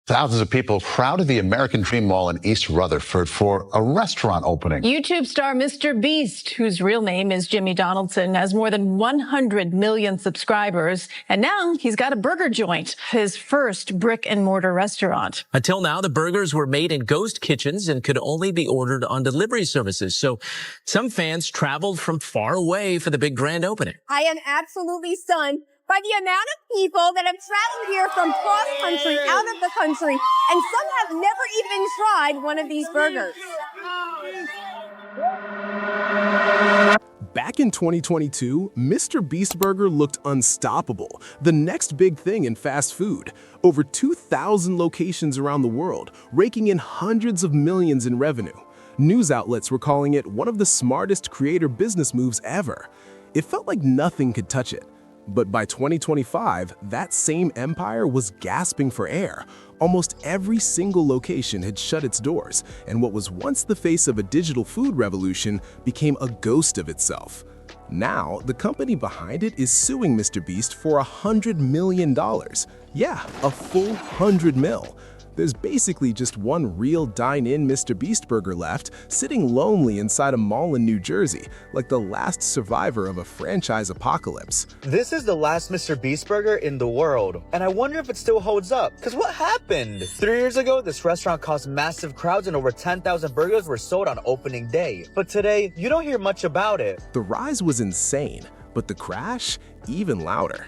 Thousands of people crowded the American Dream Mall in East Rutherford for a restaurant opening. YouTube star MrBeast, whose real name is Jimmy Donaldson, has more than 100 million subscribers. And now he's got a burger joint, his first brick-and-mortar restaurant. Until now, the burgers were made in ghost kitchens and could only be ordered on delivery services. So some fans traveled from far away for the big grand opening. I am absolutely stunned by the amount of people that have traveled here from cross-country, out of the country, and some have never even tried one of these burgers. Back in 2022, MrBeast Burger looked unstoppable, the next big thing in fast food. Over 2,000 locations around the world, raking in hundreds of millions in revenue. News outlets were calling it one of the smartest creator business moves ever. It felt like nothing could touch it. But by 2025, that same empire was gasping for air. Almost every single location had shut its doors, and what was once the face of a digital food revolution became a ghost of itself. Now, the company behind it is suing MrBeast for $100 million. Yeah, a full 100 mil. There's basically just one real dine-in MrBeast Burger left, sitting lonely inside a mall in New Jersey, like the last survivor of a franchise apocalypse. This is the last MrBeast Burger in the world, and I wonder if it still holds up. Cause what happened? 3 years ago, this restaurant caused massive crowds and over 10,000 burgers were sold on opening day. But today, you don't hear much about it. The rise was insane, but the crash, even louder.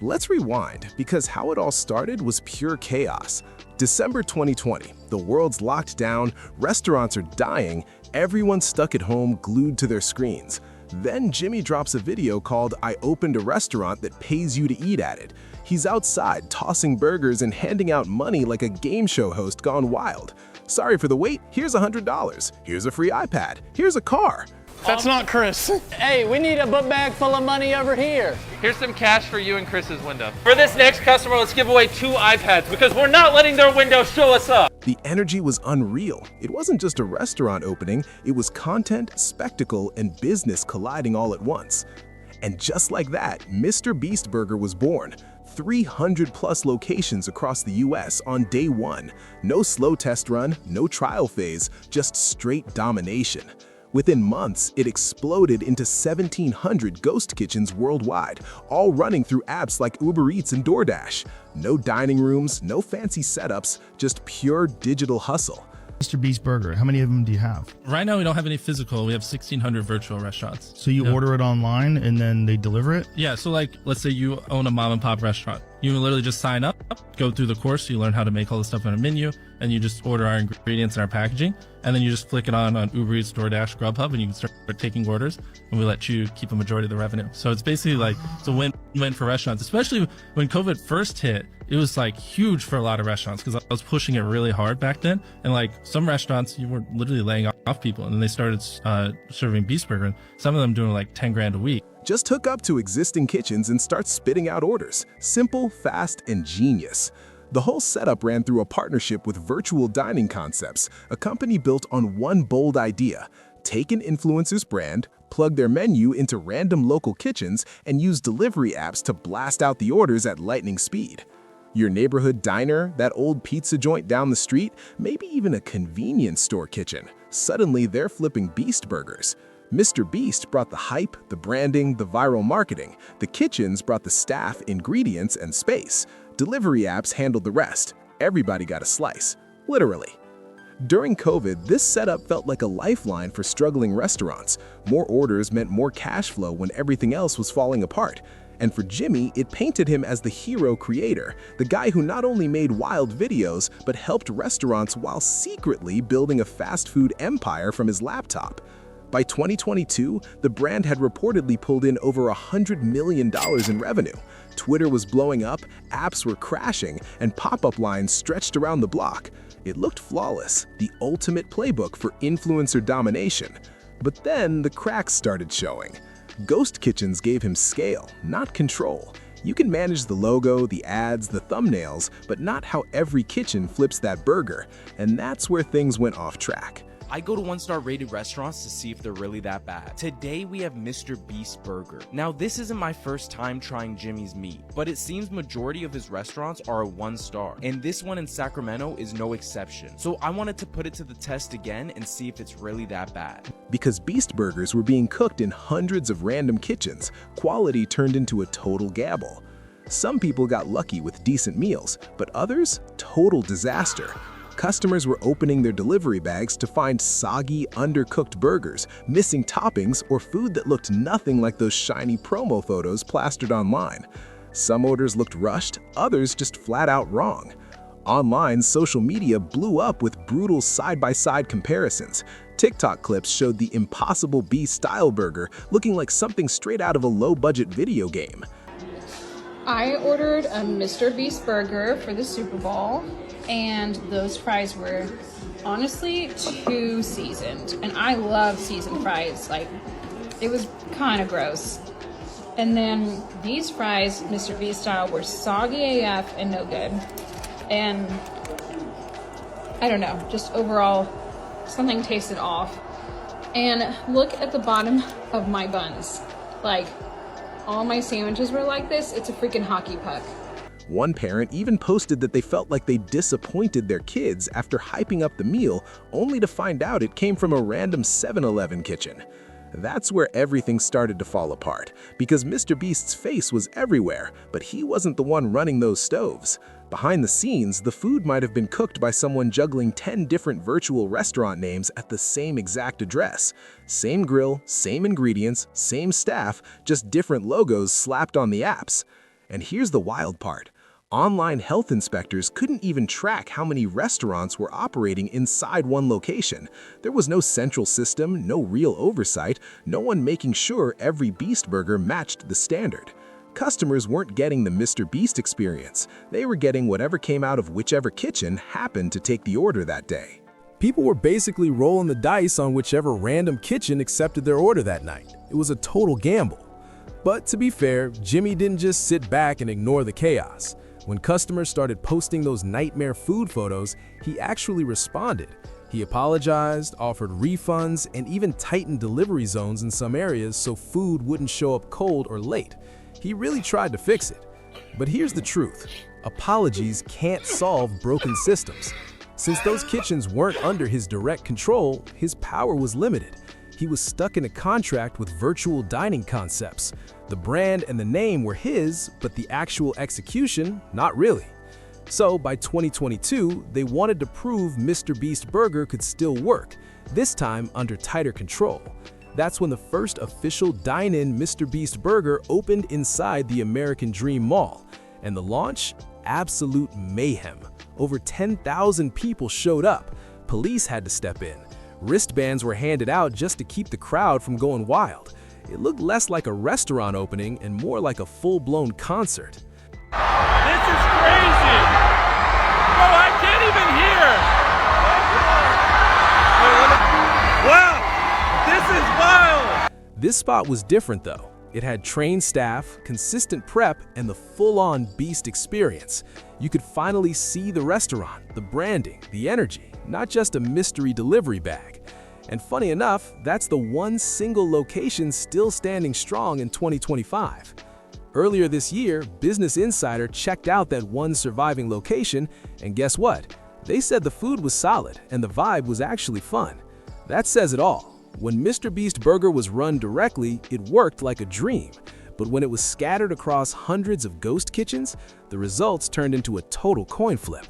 Let's rewind, because how it all started was pure chaos. December 2020, the world's locked down, restaurants are dying, everyone's stuck at home glued to their screens. Then Jimmy drops a video called "I opened a restaurant that pays you to eat at it." He's outside tossing burgers and handing out money like a game show host gone wild. "Sorry for the wait, here's $100. Here's a free iPad. Here's a car." That's not Chris. Hey, we need a book bag full of money over here. Here's some cash for you and Chris's window. For this next customer, let's give away 2 iPads because we're not letting their window show us up. The energy was unreal. It wasn't just a restaurant opening, it was content, spectacle, and business colliding all at once. And just like that, MrBeast Burger was born. 300 plus locations across the US on day one. No slow test run, no trial phase, just straight domination. Within months, it exploded into 1,700 ghost kitchens worldwide, all running through apps like Uber Eats and DoorDash. No dining rooms, no fancy setups, just pure digital hustle. MrBeast Burger, how many of them do you have? Right now, we don't have any physical. We have 1,600 virtual restaurants. So you order it online and then they deliver it? Yeah, so like, let's say you own a mom and pop restaurant. You literally just sign up, go through the course, you learn how to make all the stuff on a menu, and you just order our ingredients and our packaging, and then you just flick it on Uber Eats, DoorDash, Grubhub, and you can start taking orders, and we let you keep a majority of the revenue. So it's basically like, it's a win-win for restaurants, especially when COVID first hit. It was like huge for a lot of restaurants because I was pushing it really hard back then. And like some restaurants, you were literally laying off people, and then they started serving Beast Burger, and some of them doing like 10 grand a week. Just hook up to existing kitchens and start spitting out orders. Simple, fast, and genius. The whole setup ran through a partnership with Virtual Dining Concepts, a company built on one bold idea: take an influencer's brand, plug their menu into random local kitchens, and use delivery apps to blast out the orders at lightning speed. Your neighborhood diner, that old pizza joint down the street, maybe even a convenience store kitchen. Suddenly, they're flipping Beast Burgers. MrBeast brought the hype, the branding, the viral marketing. The kitchens brought the staff, ingredients, and space. Delivery apps handled the rest. Everybody got a slice. Literally. During COVID, this setup felt like a lifeline for struggling restaurants. More orders meant more cash flow when everything else was falling apart. And for Jimmy, it painted him as the hero creator, the guy who not only made wild videos, but helped restaurants while secretly building a fast food empire from his laptop. By 2022, the brand had reportedly pulled in over $100 million in revenue. Twitter was blowing up, apps were crashing, and pop-up lines stretched around the block. It looked flawless, the ultimate playbook for influencer domination. But then the cracks started showing. Ghost kitchens gave him scale, not control. You can manage the logo, the ads, the thumbnails, but not how every kitchen flips that burger. And that's where things went off track. I go to 1-star rated restaurants to see if they're really that bad. Today we have MrBeast Burger. Now this isn't my first time trying Jimmy's meat, but it seems majority of his restaurants are a 1-star, and this one in Sacramento is no exception. So I wanted to put it to the test again and see if it's really that bad. Because Beast Burgers were being cooked in hundreds of random kitchens, quality turned into a total gamble. Some people got lucky with decent meals, but others, total disaster. Customers were opening their delivery bags to find soggy, undercooked burgers, missing toppings, or food that looked nothing like those shiny promo photos plastered online. Some orders looked rushed, others just flat out wrong. Online, social media blew up with brutal side-by-side comparisons. TikTok clips showed the Impossible Beast-style burger looking like something straight out of a low-budget video game. I ordered a MrBeast Burger for the Super Bowl, and those fries were honestly too seasoned. And I love seasoned fries. Like, it was kind of gross. And then these fries, MrBeast style, were soggy AF and no good. And I don't know, just overall, something tasted off. And look at the bottom of my buns. Like, all my sandwiches were like this. It's a freaking hockey puck. One parent even posted that they felt like they disappointed their kids after hyping up the meal, only to find out it came from a random 7-Eleven kitchen. That's where everything started to fall apart, because MrBeast's face was everywhere, but he wasn't the one running those stoves. Behind the scenes, the food might have been cooked by someone juggling 10 different virtual restaurant names at the same exact address. Same grill, same ingredients, same staff, just different logos slapped on the apps. And here's the wild part. Online health inspectors couldn't even track how many restaurants were operating inside one location. There was no central system, no real oversight, no one making sure every Beast Burger matched the standard. Customers weren't getting the MrBeast experience. They were getting whatever came out of whichever kitchen happened to take the order that day. People were basically rolling the dice on whichever random kitchen accepted their order that night. It was a total gamble. But to be fair, Jimmy didn't just sit back and ignore the chaos. When customers started posting those nightmare food photos, he actually responded. He apologized, offered refunds, and even tightened delivery zones in some areas so food wouldn't show up cold or late. He really tried to fix it. But here's the truth. Apologies can't solve broken systems. Since those kitchens weren't under his direct control, his power was limited. He was stuck in a contract with virtual dining concepts. The brand and the name were his, but the actual execution, not really. So by 2022, they wanted to prove MrBeast Burger could still work, this time under tighter control. That's when the first official dine-in MrBeast Burger opened inside the American Dream Mall. And the launch? Absolute mayhem. Over 10,000 people showed up. Police had to step in. Wristbands were handed out just to keep the crowd from going wild. It looked less like a restaurant opening and more like a full-blown concert. This is crazy! Bro, I can't even hear! Wow! This is wild! This spot was different though. It had trained staff, consistent prep, and the full-on Beast experience. You could finally see the restaurant, the branding, the energy, not just a mystery delivery bag. And funny enough, that's the one single location still standing strong in 2025. Earlier this year, Business Insider checked out that one surviving location, and guess what? They said the food was solid and the vibe was actually fun. That says it all. When MrBeast Burger was run directly, it worked like a dream. But when it was scattered across hundreds of ghost kitchens, the results turned into a total coin flip.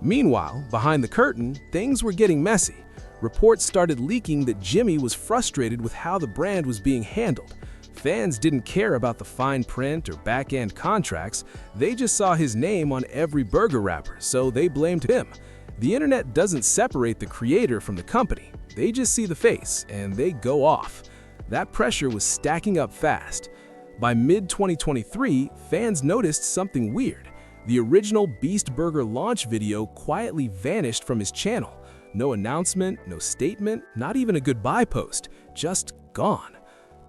Meanwhile, behind the curtain, things were getting messy. Reports started leaking that Jimmy was frustrated with how the brand was being handled. Fans didn't care about the fine print or back-end contracts. They just saw his name on every burger wrapper, so they blamed him. The internet doesn't separate the creator from the company. They just see the face, and they go off. That pressure was stacking up fast. By mid-2023, fans noticed something weird. The original Beast Burger launch video quietly vanished from his channel. No announcement, no statement, not even a goodbye post, just gone.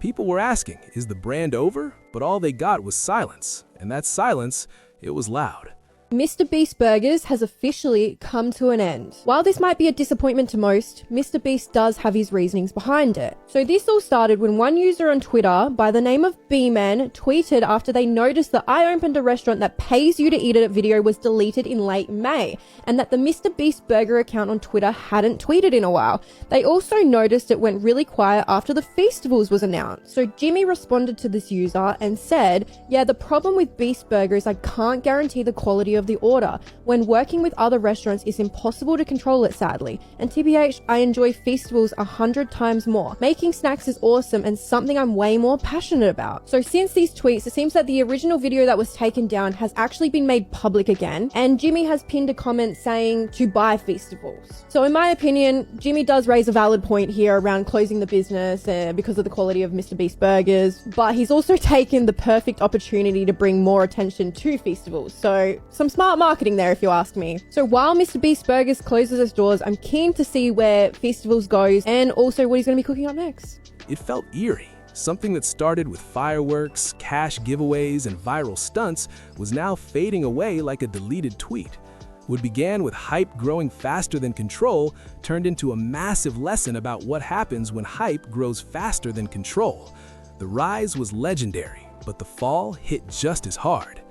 People were asking, is the brand over? But all they got was silence, and that silence, it was loud. MrBeast Burgers has officially come to an end. While this might be a disappointment to most, MrBeast does have his reasonings behind it. So this all started when one user on Twitter by the name of B-Man tweeted after they noticed that I opened a restaurant that pays you to eat it video was deleted in late May, and that the MrBeast Burger account on Twitter hadn't tweeted in a while. They also noticed it went really quiet after the Feastables was announced. So Jimmy responded to this user and said, yeah, the problem with Beast Burger is I can't guarantee the quality of the order. When working with other restaurants, it's impossible to control it, sadly. And TBH, I enjoy Feastables 100 times more. Making snacks is awesome and something I'm way more passionate about. So since these tweets, it seems that the original video that was taken down has actually been made public again, and Jimmy has pinned a comment saying to buy Feastables. So in my opinion, Jimmy does raise a valid point here around closing the business because of the quality of MrBeast Burgers, but he's also taken the perfect opportunity to bring more attention to Feastables. So some smart marketing there, if you ask me. So while MrBeast Burgers closes its doors, I'm keen to see where Feastables goes and also what he's going to be cooking up next. It felt eerie. Something that started with fireworks, cash giveaways, and viral stunts was now fading away like a deleted tweet. What began with hype growing faster than control turned into a massive lesson about what happens when hype grows faster than control. The rise was legendary, but the fall hit just as hard.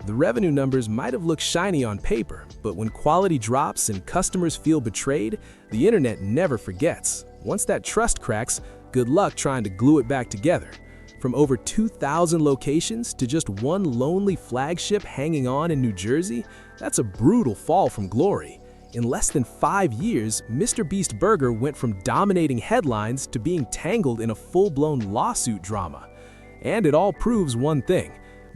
The revenue numbers might have looked shiny on paper, but when quality drops and customers feel betrayed, the internet never forgets. Once that trust cracks, good luck trying to glue it back together. From over 2,000 locations to just one lonely flagship hanging on in New Jersey, that's a brutal fall from glory. In less than 5 years, MrBeast Burger went from dominating headlines to being tangled in a full-blown lawsuit drama. And it all proves one thing.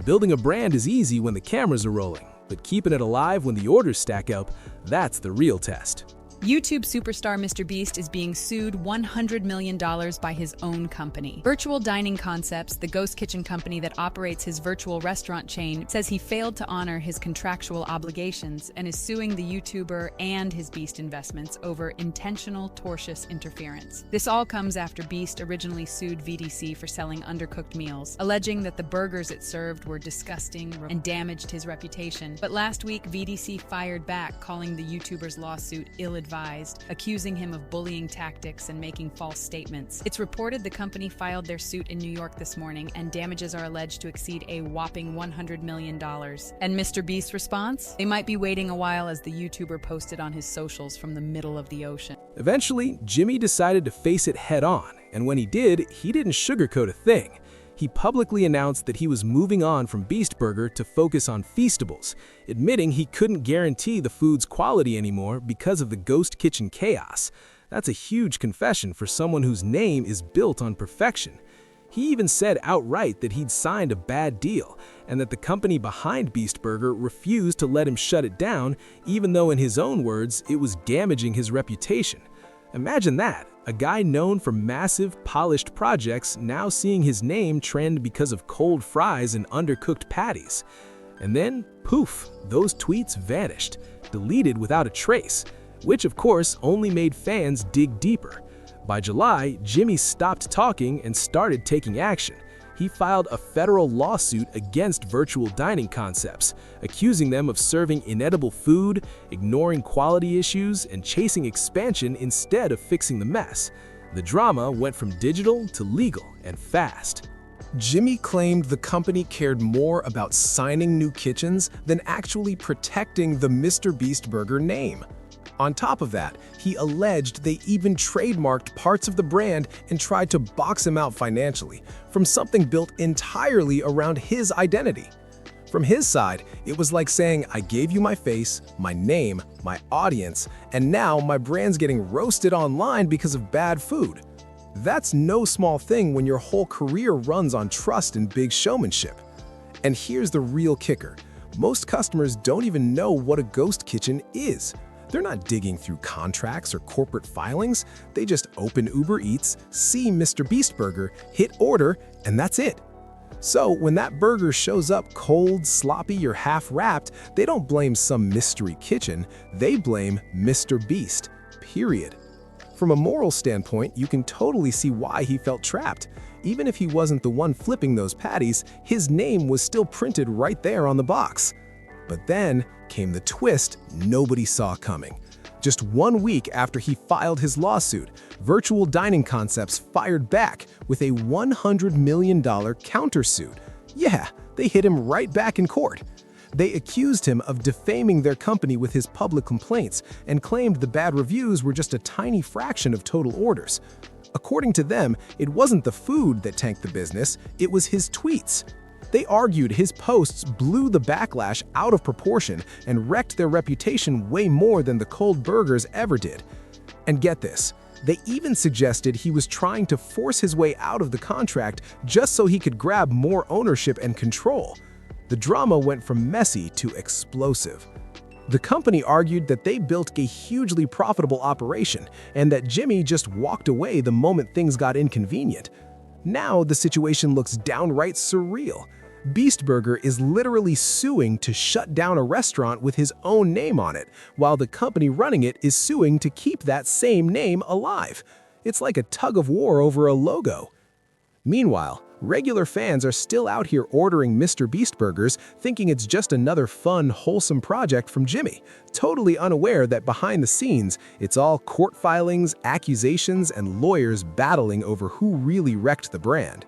Building a brand is easy when the cameras are rolling, but keeping it alive when the orders stack up, that's the real test. YouTube superstar MrBeast is being sued $100 million by his own company. Virtual Dining Concepts, the ghost kitchen company that operates his virtual restaurant chain, says he failed to honor his contractual obligations and is suing the YouTuber and his Beast investments over intentional tortious interference. This all comes after Beast originally sued VDC for selling undercooked meals, alleging that the burgers it served were disgusting and damaged his reputation. But last week, VDC fired back, calling the YouTuber's lawsuit ill-advised, accusing him of bullying tactics and making false statements. It's reported the company filed their suit in New York this morning, and damages are alleged to exceed a whopping $100 million. And MrBeast's response? They might be waiting a while, as the YouTuber posted on his socials from the middle of the ocean. Eventually, Jimmy decided to face it head on, and when he did, he didn't sugarcoat a thing. He publicly announced that he was moving on from Beast Burger to focus on Feastables, admitting he couldn't guarantee the food's quality anymore because of the ghost kitchen chaos. That's a huge confession for someone whose name is built on perfection. He even said outright that he'd signed a bad deal, and that the company behind Beast Burger refused to let him shut it down, even though in his own words, it was damaging his reputation. Imagine that. A guy known for massive, polished projects now seeing his name trend because of cold fries and undercooked patties. And then, poof, those tweets vanished, deleted without a trace, which of course only made fans dig deeper. By July, Jimmy stopped talking and started taking action. He filed a federal lawsuit against Virtual Dining Concepts, accusing them of serving inedible food, ignoring quality issues, and chasing expansion instead of fixing the mess. The drama went from digital to legal and fast. Jimmy claimed the company cared more about signing new kitchens than actually protecting the MrBeast Burger name. On top of that, he alleged they even trademarked parts of the brand and tried to box him out financially from something built entirely around his identity. From his side, it was like saying, I gave you my face, my name, my audience, and now my brand's getting roasted online because of bad food. That's no small thing when your whole career runs on trust and big showmanship. And here's the real kicker. Most customers don't even know what a ghost kitchen is. They're not digging through contracts or corporate filings. They just open Uber Eats, see MrBeast Burger, hit order, and that's it. So when that burger shows up cold, sloppy, or half-wrapped, they don't blame some mystery kitchen. They blame MrBeast, period. From a moral standpoint, you can totally see why he felt trapped. Even if he wasn't the one flipping those patties, his name was still printed right there on the box. But then came the twist nobody saw coming. Just 1 week after he filed his lawsuit, Virtual Dining Concepts fired back with a $100 million countersuit. Yeah, they hit him right back in court. They accused him of defaming their company with his public complaints and claimed the bad reviews were just a tiny fraction of total orders. According to them, it wasn't the food that tanked the business, it was his tweets. They argued his posts blew the backlash out of proportion and wrecked their reputation way more than the cold burgers ever did. And get this, they even suggested he was trying to force his way out of the contract just so he could grab more ownership and control. The drama went from messy to explosive. The company argued that they built a hugely profitable operation and that Jimmy just walked away the moment things got inconvenient. Now the situation looks downright surreal. Beast Burger is literally suing to shut down a restaurant with his own name on it, while the company running it is suing to keep that same name alive. It's like a tug of war over a logo. Meanwhile, regular fans are still out here ordering MrBeast Burgers, thinking it's just another fun, wholesome project from Jimmy, totally unaware that behind the scenes, it's all court filings, accusations, and lawyers battling over who really wrecked the brand.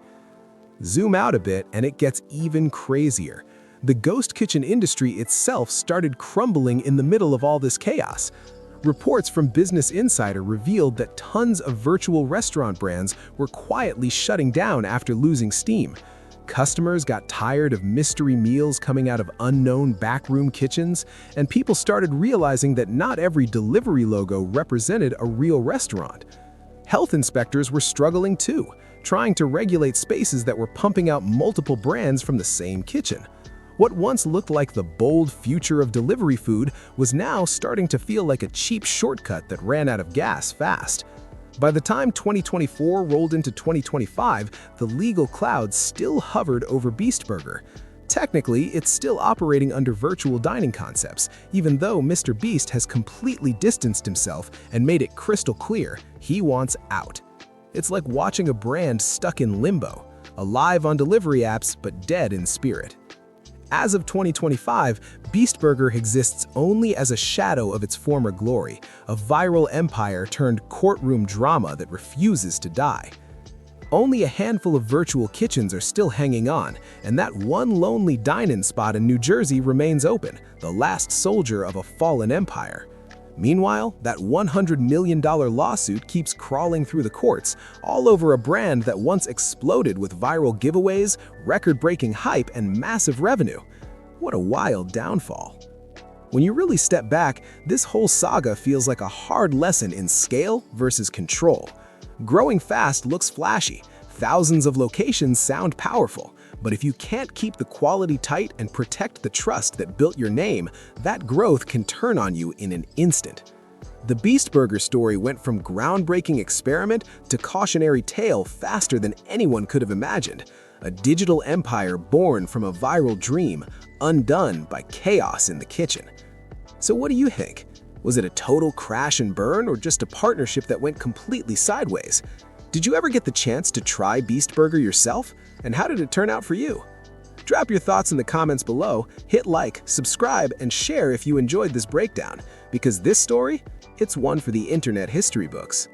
Zoom out a bit and it gets even crazier. The ghost kitchen industry itself started crumbling in the middle of all this chaos. Reports from Business Insider revealed that tons of virtual restaurant brands were quietly shutting down after losing steam. Customers got tired of mystery meals coming out of unknown backroom kitchens, and people started realizing that not every delivery logo represented a real restaurant. Health inspectors were struggling too, trying to regulate spaces that were pumping out multiple brands from the same kitchen. What once looked like the bold future of delivery food was now starting to feel like a cheap shortcut that ran out of gas fast. By the time 2024 rolled into 2025, the legal cloud still hovered over Beast Burger. Technically, it's still operating under Virtual Dining Concepts, even though MrBeast has completely distanced himself and made it crystal clear he wants out. It's like watching a brand stuck in limbo, alive on delivery apps but dead in spirit. As of 2025, Beast Burger exists only as a shadow of its former glory, a viral empire turned courtroom drama that refuses to die. Only a handful of virtual kitchens are still hanging on, and that one lonely dine-in spot in New Jersey remains open, the last soldier of a fallen empire. Meanwhile, that $100 million lawsuit keeps crawling through the courts, all over a brand that once exploded with viral giveaways, record-breaking hype, and massive revenue. What a wild downfall. When you really step back, this whole saga feels like a hard lesson in scale versus control. Growing fast looks flashy, thousands of locations sound powerful, but if you can't keep the quality tight and protect the trust that built your name, that growth can turn on you in an instant. The Beast Burger story went from groundbreaking experiment to cautionary tale faster than anyone could have imagined. A digital empire born from a viral dream, undone by chaos in the kitchen. So what do you think? Was it a total crash and burn or just a partnership that went completely sideways? Did you ever get the chance to try Beast Burger yourself? And how did it turn out for you? Drop your thoughts in the comments below, hit like, subscribe, and share if you enjoyed this breakdown, because this story, it's one for the internet history books.